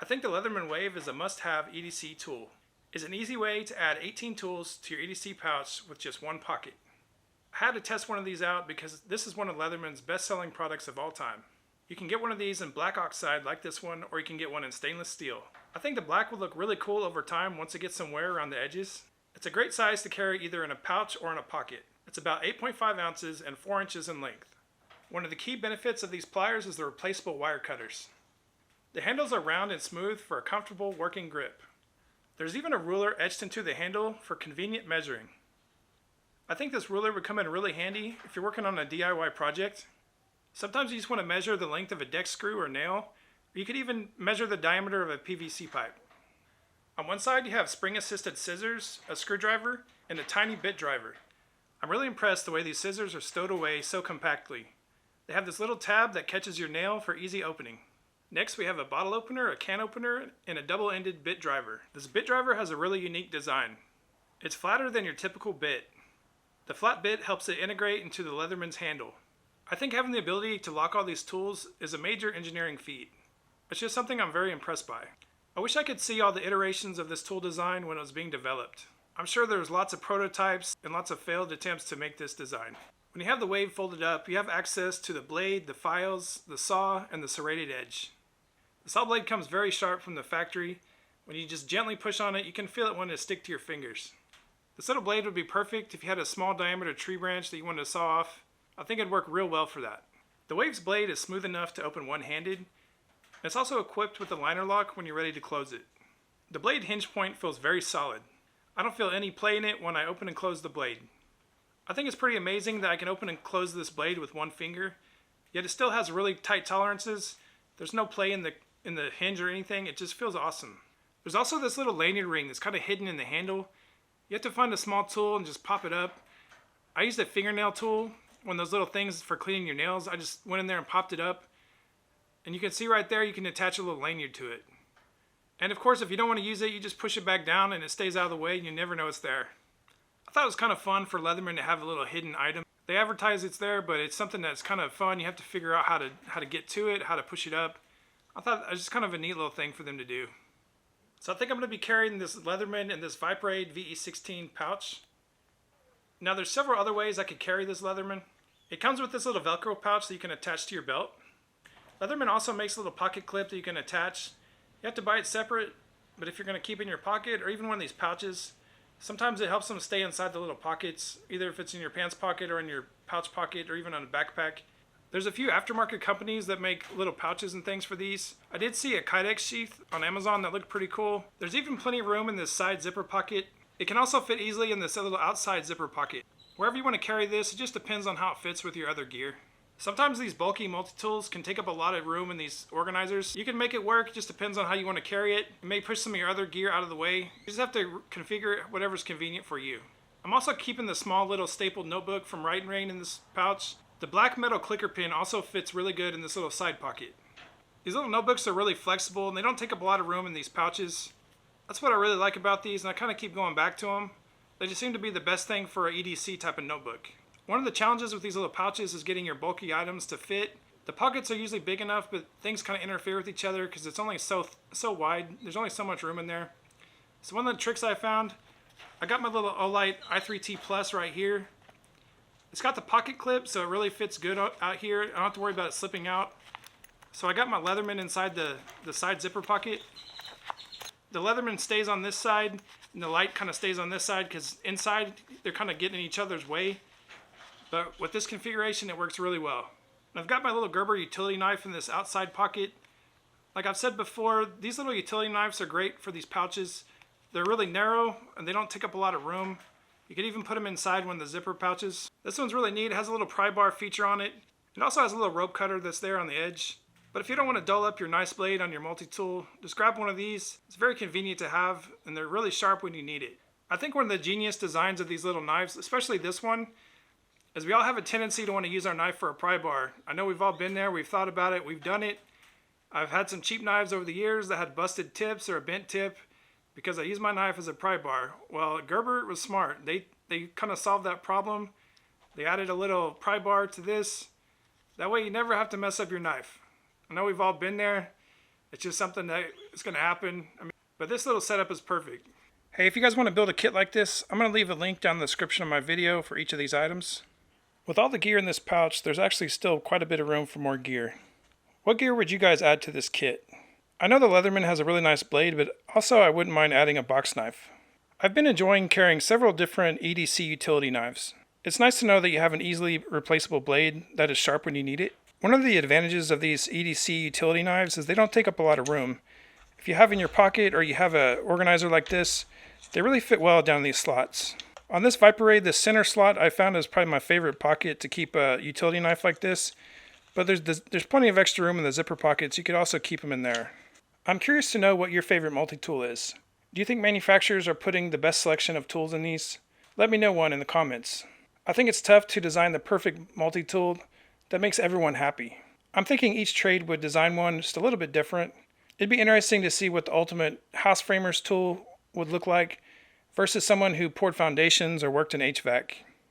I think the Leatherman Wave is a must-have EDC tool. It's an easy way to add 18 tools to your EDC pouch with just one pocket. I had to test one of these out because this is one of Leatherman's best-selling products of all time. You can get one of these in black oxide like this one, or you can get one in stainless steel. I think the black will look really cool over time once it gets some wear around the edges. It's a great size to carry either in a pouch or in a pocket. It's about 8.5 ounces and 4 inches in length. One of the key benefits of these pliers is the replaceable wire cutters. The handles are round and smooth for a comfortable working grip. There's even a ruler etched into the handle for convenient measuring. I think this ruler would come in really handy if you're working on a DIY project. Sometimes you just want to measure the length of a deck screw or nail, or you could even measure the diameter of a PVC pipe. On one side you have spring-assisted scissors, a screwdriver, and a tiny bit driver. I'm really impressed the way these scissors are stowed away so compactly. They have this little tab that catches your nail for easy opening. Next we have a bottle opener, a can opener, and a double-ended bit driver. This bit driver has a really unique design. It's flatter than your typical bit. The flat bit helps it integrate into the Leatherman's handle. I think having the ability to lock all these tools is a major engineering feat. It's just something I'm very impressed by. I wish I could see all the iterations of this tool design when it was being developed. I'm sure there's lots of prototypes and lots of failed attempts to make this design. When you have the Wave folded up, you have access to the blade, the files, the saw, and the serrated edge. The saw blade comes very sharp from the factory. When you just gently push on it, you can feel it wanting to stick to your fingers. This little blade would be perfect if you had a small diameter tree branch that you wanted to saw off. I think it'd work real well for that. The Wave's blade is smooth enough to open one-handed, and it's also equipped with a liner lock when you're ready to close it. The blade hinge point feels very solid. I don't feel any play in it when I open and close the blade. I think it's pretty amazing that I can open and close this blade with one finger, yet it still has really tight tolerances. There's no play in the hinge or anything. It just feels awesome. There's also this little lanyard ring that's kind of hidden in the handle. You have to find a small tool and just pop it up. I used a fingernail tool, one of those little things for cleaning your nails. I just went in there and popped it up. And you can see right there, you can attach a little lanyard to it. And of course, if you don't want to use it, you just push it back down and it stays out of the way and you never know it's there. I thought it was kind of fun for Leatherman to have a little hidden item. They advertise it's there, but it's something that's kind of fun. You have to figure out how to get to it, how to push it up. I thought it was just kind of a neat little thing for them to do. So I think I'm going to be carrying this Leatherman in this Viparade VE16 pouch. Now there's several other ways I could carry this Leatherman. It comes with this little Velcro pouch that you can attach to your belt. Leatherman also makes a little pocket clip that you can attach. You have to buy it separate, but if you're going to keep it in your pocket or even one of these pouches, sometimes it helps them stay inside the little pockets, either if it's in your pants pocket or in your pouch pocket or even on a backpack. There's a few aftermarket companies that make little pouches and things for these. I did see a Kydex sheath on Amazon that looked pretty cool. There's even plenty of room in this side zipper pocket. It can also fit easily in this little outside zipper pocket. Wherever you want to carry this, it just depends on how it fits with your other gear. Sometimes these bulky multi-tools can take up a lot of room in these organizers. You can make it work, it just depends on how you want to carry it. You may push some of your other gear out of the way. You just have to configure whatever's convenient for you. I'm also keeping the small little stapled notebook from Ride and Rain in this pouch. The black metal clicker pin also fits really good in this little side pocket. These little notebooks are really flexible and they don't take up a lot of room in these pouches. That's what I really like about these, and I kind of keep going back to them. They just seem to be the best thing for an EDC type of notebook. One of the challenges with these little pouches is getting your bulky items to fit. The pockets are usually big enough, but things kind of interfere with each other because it's only so wide. There's only so much room in there. So one of the tricks I found, I got my little Olight i3T Plus right here. It's got the pocket clip, so it really fits good out here. I don't have to worry about it slipping out. So I got my Leatherman inside the side zipper pocket. The Leatherman stays on this side, and the light kind of stays on this side because inside they're kind of getting in each other's way. But with this configuration, it works really well. And I've got my little Gerber utility knife in this outside pocket. Like I've said before, these little utility knives are great for these pouches. They're really narrow, and they don't take up a lot of room. You could even put them inside one of the zipper pouches. This one's really neat. It has a little pry bar feature on it. It also has a little rope cutter that's there on the edge. But if you don't want to dull up your nice blade on your multi-tool, just grab one of these. It's very convenient to have, and they're really sharp when you need it. I think one of the genius designs of these little knives, especially this one, is we all have a tendency to want to use our knife for a pry bar. I know we've all been there, we've thought about it, we've done it. I've had some cheap knives over the years that had busted tips or a bent tip because I used my knife as a pry bar. Well, Gerber was smart. They kind of solved that problem. They added a little pry bar to this. That way you never have to mess up your knife. I know we've all been there. It's just something that is going to happen. But this little setup is perfect. Hey, if you guys want to build a kit like this, I'm going to leave a link down in the description of my video for each of these items. With all the gear in this pouch, there's actually still quite a bit of room for more gear. What gear would you guys add to this kit? I know the Leatherman has a really nice blade, but also I wouldn't mind adding a box knife. I've been enjoying carrying several different EDC utility knives. It's nice to know that you have an easily replaceable blade that is sharp when you need it. One of the advantages of these EDC utility knives is they don't take up a lot of room. If you have in your pocket or you have an organizer like this, they really fit well down these slots. On this Viper Raid, the center slot I found is probably my favorite pocket to keep a utility knife like this, but there's plenty of extra room in the zipper pockets. You could also keep them in there. I'm curious to know what your favorite multi-tool is. Do you think manufacturers are putting the best selection of tools in these? Let me know one in the comments. I think it's tough to design the perfect multi-tool that makes everyone happy. I'm thinking each trade would design one just a little bit different. It'd be interesting to see what the ultimate house framer's tool would look like versus someone who poured foundations or worked in HVAC.